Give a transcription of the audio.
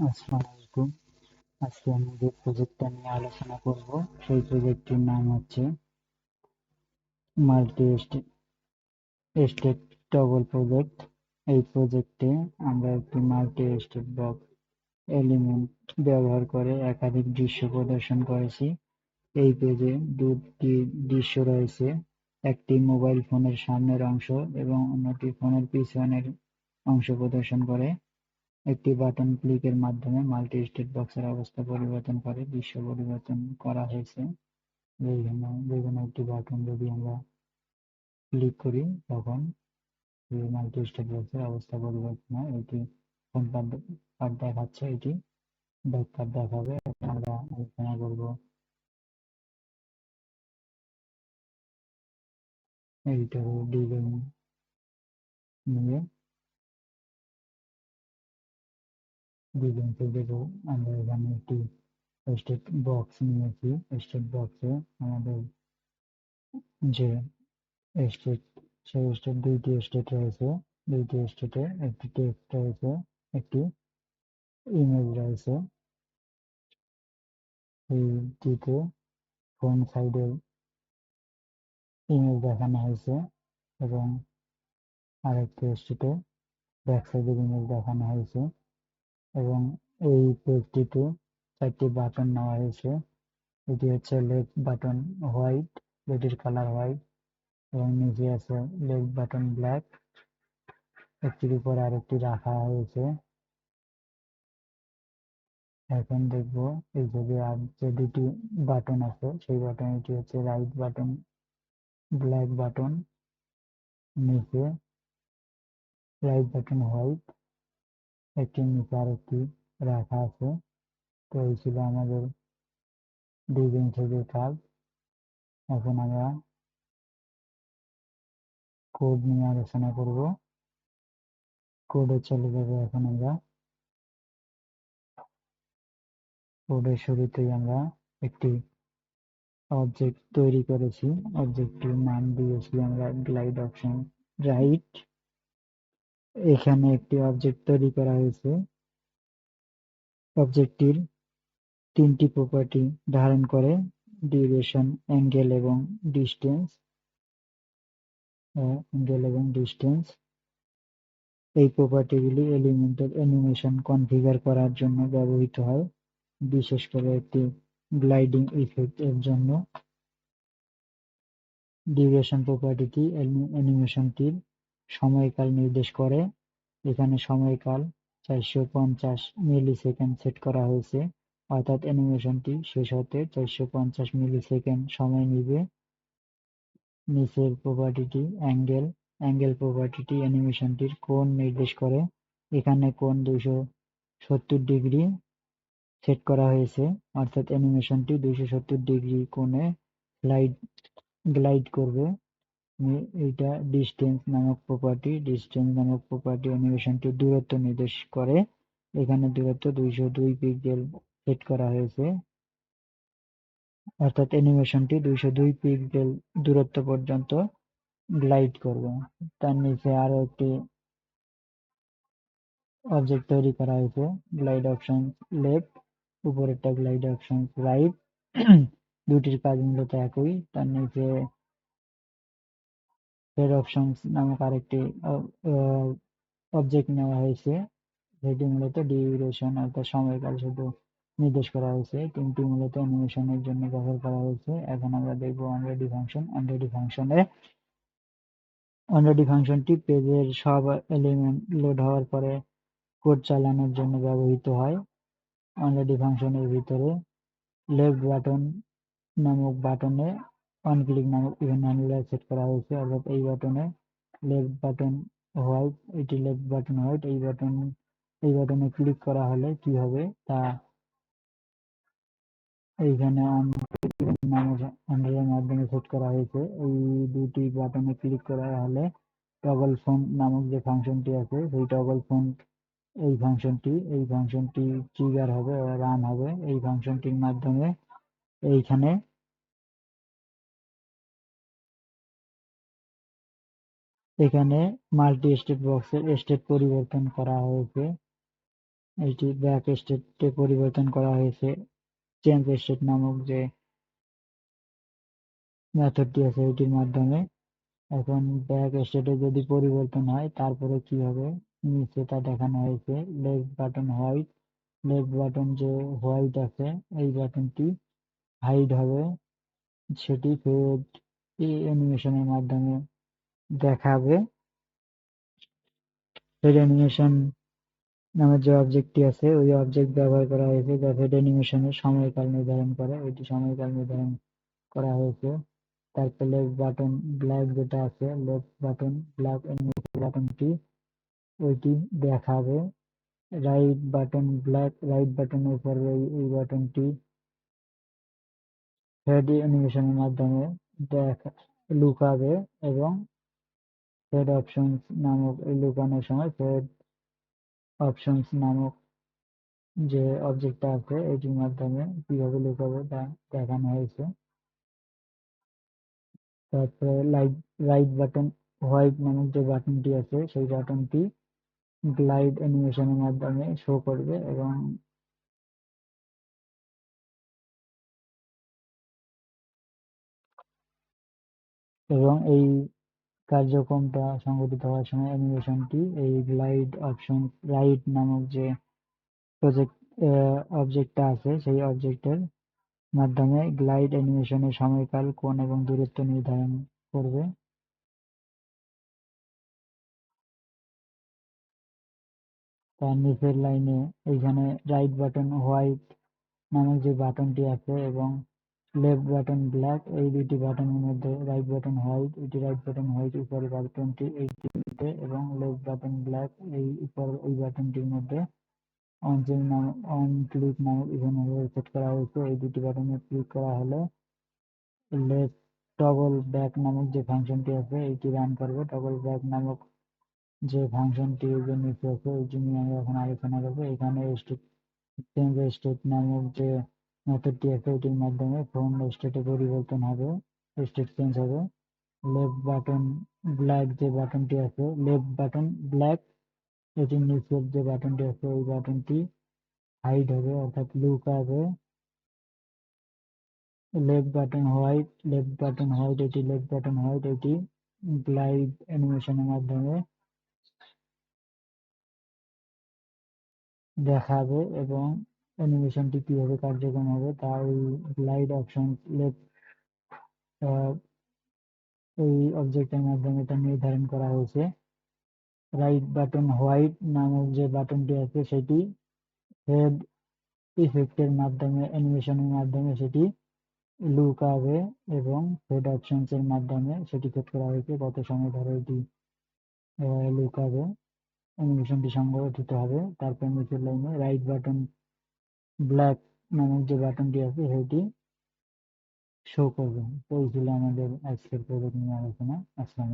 আসসালামু আলাইকুম। আজকে আমি যে প্রজেক্টটা নিয়ে আলোচনা করব সেই প্রজেক্টটির নাম হচ্ছে মাল্টি স্টেট টগল প্রজেক্ট। এই প্রজেক্টে আমরা একটি মাল্টি স্টেট বক্স এলিমেন্ট ব্যবহার করে একাধিক দৃশ্য প্রদর্শন করেছি। এই পেজে দুটি দৃশ্য রয়েছে, একটি মোবাইল ফোনের সামনের অংশ এবং অন্যটি ফোনের পিছনের অংশ প্রদর্শন করে। একটি বাটন ক্লিকের মাধ্যমে মাল্টি-স্টেট বক্সের অবস্থা পরিবর্তন করে দৃশ্য পরিবর্তন করা হয়েছে। যেকোনো একটি বাটন যদি আমরা ক্লিক করি তখন এই মাল্টি-স্টেট বক্সের অবস্থা পরিবর্তন হয়। এটি কোন পার্ট দেখাচ্ছে, এটি ব্যাক পার্ট দেখাবে। আমরা আলোচনা করব এডিটরের ডিজাইন নিয়ে। ডিজাইন পেজে আমরা এখানে একটি স্টেট বক্স নিয়েছি। স্টেট বক্সে আমাদের যে স্টেট, সেই স্টেট দুইটি স্টেট রয়েছে। দুইটি স্টেটে একটি টেক্সট রয়েছে, একটি ইমেজ রয়েছে। এইটিতে ফ্রন্ট সাইডের ইমেজ দেখানো হয়েছে এবং আরেকটি স্টেটে ব্যাক সাইডের ইমেজ দেখানো হয়েছে এবং এই পেজটিতে চারটি বাটন নেওয়া হয়েছে। এটি হচ্ছে লেফট বাটন হোয়াইট, যেটির কালার হোয়াইট এবং নিচে আছে লেফট বাটন ব্ল্যাক। একটির উপরে আরেকটি রাখা হয়েছে। এখন দেখব এই যে আর যে দুটি বাটন আছে সেই বাটনটি হচ্ছে রাইট বাটন ব্ল্যাক বাটন, নিচে রাইট বাটন হোয়াইট, একটির নিচে আরেকটি রাখা আছে। তো এই ছিল আমাদের ডিজাইন থেকে কাজ। এখন আমরা কোড নিয়ে আলোচনা করব। কোডে চলে যাব। এখন আমরা কোডের শুরুতেই আমরা একটি অবজেক্ট তৈরি করেছি। অবজেক্টটির নাম দিয়েছি আমরা গ্লাইড অপশন রাইট। এখানে একটি অবজেক্ট তৈরি করা হয়েছে। অবজেক্টটির তিনটি প্রপার্টি ধারণ করে: ডিউরেশন, অ্যাঙ্গেল এবং ডিস্টেন্স। এই প্রপার্টিগুলি এলিমেন্টের অ্যানিমেশন কনফিগার করার জন্য ব্যবহৃত হয়, বিশেষ করে একটি গ্লাইডিং ইফেক্ট এর জন্য। ডিউরেশন প্রপার্টিটি অ্যানিমেশনটির সময়কাল নির্দেশ করে। এখানে সময়কাল 450 মিলিসেকেন্ড সেট করা হয়েছে, অর্থাৎ অ্যানিমেশনটি শেষ হতে 450 মিলিসেকেন্ড সময় নিবে। নিচের প্রপার্টিটি অ্যাঙ্গেল প্রপার্টিটি অ্যানিমেশনটির কোণ নির্দেশ করে। এখানে কোণ 270 ডিগ্রি সেট করা হয়েছে, অর্থাৎ অ্যানিমেশনটি 270 ডিগ্রি কোণে গ্লাইড করবে। এইটা ডিস্টেন্স নামক প্রপার্টি অ্যানিমেশনটির দূরত্ব নির্দেশ করে। এখানে দূরত্ব 202 পিক্সেল সেট করা হয়েছে, অর্থাৎ অ্যানিমেশনটি 202 পিক্সেল দূরত্ব পর্যন্ত গ্লাইড করবে। তার নিচে আরো একটি অবজেক্ট তৈরি করা হয়েছে, গ্লাইড অপশন লেফট, উপরেরটা গ্লাইড অপশন রাইট। দুটির কাজ মূলত একই। তার নিচে হেড অপশনস নামক আরেকটি অবজেক্ট নেওয়া হয়েছে, যেটি মূলত ডিউরেশন অর্থাৎ সময়কাল শুধু নির্দেশ করা হয়েছে। তিনটি মূলত অ্যানিমেশনের জন্য ব্যবহার করা হয়েছে। এখন আমরা দেখব অনরেডি ফাংশন। অনরেডি ফাংশনটি পেজের সব এলিমেন্ট লোড হওয়ার পরে কোড চালানোর জন্য ব্যবহৃত হয়। অনরেডি ফাংশনের ভিতরে লেফট বাটন নামক বাটনে অন ক্লিক নামক ইভেন্ট হ্যান্ডলার সেট করা হয়েছে, অর্থাৎ এই বাটনে লেফট বাটন হোয়াইট, এটি লেফট বাটন হোয়াইট। এই বাটনে ক্লিক করা হলে কি হবে তা এইখানে অন নামক হ্যান্ডলারের মাধ্যমে সেট করা হয়েছে। এই দুটি বাটনে ক্লিক করা হলে টগল ফোন নামক যে ফাংশনটি আছে সেই টগল ফোন এই ফাংশনটি ট্রিগার হবে বা রান হবে। এই ফাংশনটির মাধ্যমে এইখানে এখানে মাল্টি স্টেট বক্সের স্টেট পরিবর্তন করা হয়েছে। এটি ব্যাক স্টেটে পরিবর্তন করা হয়েছে চেঞ্জ স্টেট নামক যে মেথডটি আছে এটির মাধ্যমে। এখন ব্যাক স্টেটে যদি পরিবর্তন হয় তারপরে কি হবে নিচে তা দেখানো হয়েছে। Left button white, left button যে হোয়াইট আছে এই বাটনটি হাইড হবে, সেটি ফেড অ্যানিমেশনের মাধ্যমে দেখাবে। ফেড অ্যানিমেশন নামের যে অবজেক্টটি আছে ওই অবজেক্ট ব্যবহার করা হয়েছে যা ফেড অ্যানিমেশনের সময়কাল নির্ধারণ করে। এটি সময়কাল নির্ধারণ করা হয়েছে। তারপর লেফট বাটন ব্ল্যাক যেটা আছে, লেফট বাটন ব্ল্যাক অ্যানিমেশন বাটনটি ওইটি দেখাবে। রাইট বাটন ব্ল্যাক, রাইট বাটনের উপরে এই বাটনটি থ্রেড অ্যানিমেশনের মাধ্যমে লুকাবে এবং থ্রেড অপশনস নামক এই লুকানোর সময় থ্রেড অপশনস নামক যে অবজেক্টটা আছে এটির মাধ্যমে কিভাবে লুকাবে তা দেখানো হয়েছে। তারপরে রাইট বাটন হোয়াইট নামক যে বাটনটি আছে সেই বাটনটি গ্লাইড অ্যানিমেশনের মাধ্যমে শো করবে এবং এই কার্যক্রমটা সংঘটিত হওয়ার সময় অ্যানিমেশনটি এই গ্লাইড অপশন রাইট নামক যে প্রজেক্ট অবজেক্টটা আছে সেই অবজেক্টের মাধ্যমে গ্লাইড অ্যানিমেশনের সময়কাল, কোণ এবং দূরত্ব নির্ধারণ করবে। তার নিচের লাইনে এইখানে রাইট বাটন হোয়াইট নামক যে বাটনটি আছে এবং লেফট বাটন ব্ল্যাক এই দুইটি বাটনের মধ্যে রাইট বাটন হোয়াইট, এটি রাইট বাটন হোয়াইট উপরের বাটনটি এইটির মধ্যে এবং লেফট বাটন ব্ল্যাক এই উপর এই বাটনটির মধ্যে অন ক্লিক নামক ইভেন্ট সেট করা হয়েছে। এই দুটি বাটনে ক্লিক করা হলে লেফট টগল ব্যাক নামক যে ফাংশনটি আছে এটি রান করবে। টগল ব্যাক নামক যে ফাংশনটি যে নিচে আছে এটি নিয়ে আমরা এখন আলোচনা করবো। এখানে চেঞ্জ স্টেট নামক যে মেথডটি আছে এটির মাধ্যমে ফোন স্টেটে পরিবর্তন হবে, স্টেট চেঞ্জ হবে। লেফট বাটন ব্ল্যাক যে বাটনটি আছে, লেফট বাটন ব্ল্যাক এটির নিচের যে বাটনটি আছে ওই বাটনটি হাইড হবে অর্থাৎ লুকাবে। Left button white, left button white এটি লেফট বাটন হোয়াইট এটি গ্লাইড অ্যানিমেশনের মাধ্যমে দেখাবে এবং অ্যানিমেশনটি কিভাবে কার্যক্রম হবে তা ওই গ্লাইড অপশন লেফট এই অবজেক্টের মাধ্যমে তা নির্ধারণ করা হয়েছে। রাইট বাটন হোয়াইট নামক যে বাটনটি আছে সেটি হেড ইফেক্টের মাধ্যমে অ্যানিমেশনের মাধ্যমে সেটি লুকাবে এবং হেড অপশনস এর মাধ্যমে সেটি সেট করা হয়েছে কত সময় ধরে এটি লুকাবে, অ্যানিমেশনটি সংগঠিত হবে। তারপর নিচের লাইনে রাইট বাটন ব্ল্যাক নামক যে বাটনটি আছে সেটি শো করবে। তো এই ছিল আমাদের আজকের প্রজেক্ট নিয়ে আলোচনা। আসসালামু